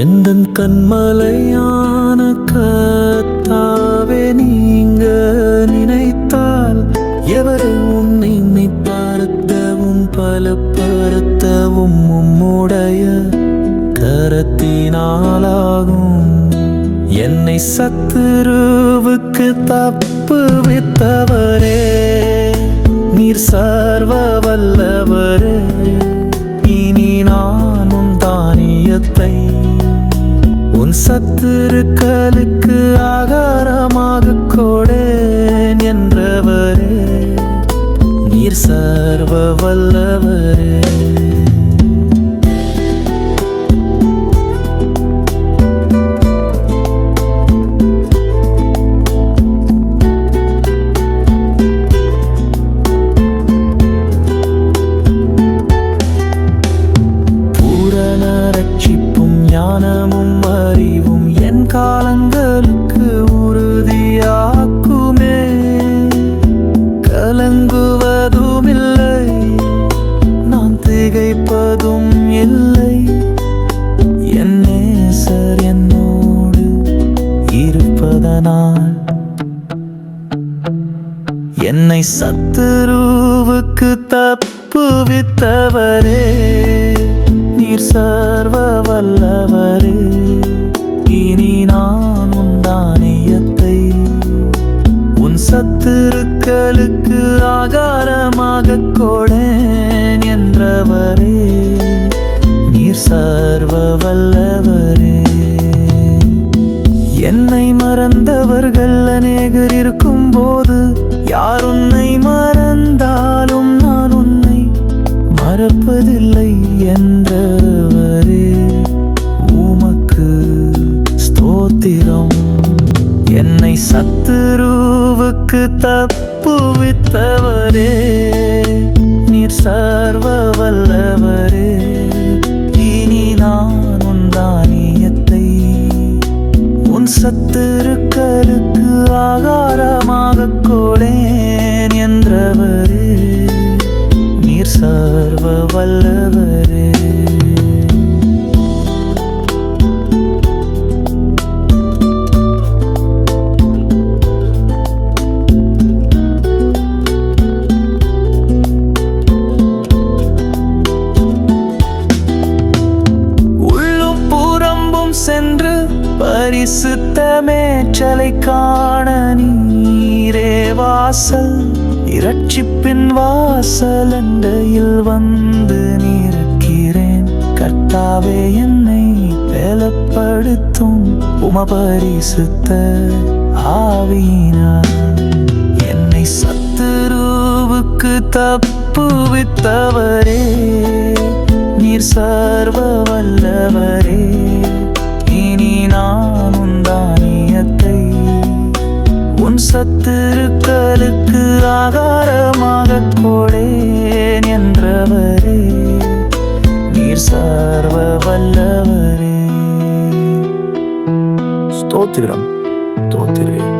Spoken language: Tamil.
எந்தன் கண்மலையான கர்த்தாவே, நீங்க நினைத்தால் எவரை உன்னை பரத்தவும் பலப்படுத்தவும் உம்முடைய கரத்தினாலாகும். என்னை சத்துருவுக்கு தப்புவித்தவரே, நீர் சர்வ வல்லவரே. இனி நான் உன் தானியத்தை உன் சத்துருக்களுக்கு ஆகாரமாக கொடேன் என்றவரே, நீர் சர்வ வல்லவரே. ஞானமும் அறிவும் என் காலங்களுக்கு உறுதியாக்குமே. கலங்குவதும் இல்லை, நான் திகைப்பதும் இல்லை. என் நேசர் என்னோடு இருப்பதனால் என்னை சத்துருவுக்கு தப்புவித்தவரே, நீர் சர்வ வல்லவரே. இனி நான் உன் தானியத்தை உன் சத்துருக்களுக்கு ஆகாரமாக கொடேன் என்றவரே, நீர் சர்வ வல்லவரே. என்னை மறந்தவர்கள் அநேகர் இருக்கும் போது, யார் உன்னை மறந்தாலும் நான் உன்னை மறப்பதில்லை என்றவரே, உமக்கு ஸ்தோத்திரம். என்னை சத்துருவுக்கு தப்புவித்தவரே, நீர் சர்வ வல்லவரே. இனி நான் உன் தானியத்தை உன் சத்துருக்களுக்கு ஆகாரமாக கொடேன் என்றவரே, நீர் சர்வ வல்லவரே. உள்ளும் புறம்பும் சென்று பரிசுத்த மேற்றலை காண நீரே வாசல். இரட்சிப்பின் வாசல் அண்டையில் வந்து நிற்கிறேன். கர்த்தாவே, என்னை பலப்படுத்தும் உமபரிசுத்த ஆவியினார். என்னை சத்துருவுக்கு தப்புவித்தவரே, நீர் சர்வ வல்லவரே. இனி நான் உன் தானியத்தை உன் சத்துருக்களுக்கு ஆகாரமாக கொடேன் என்றவரே, நீர் சர்வ வல்லவரே. ஸ்தோத்திரம், ஸ்தோத்திரம்.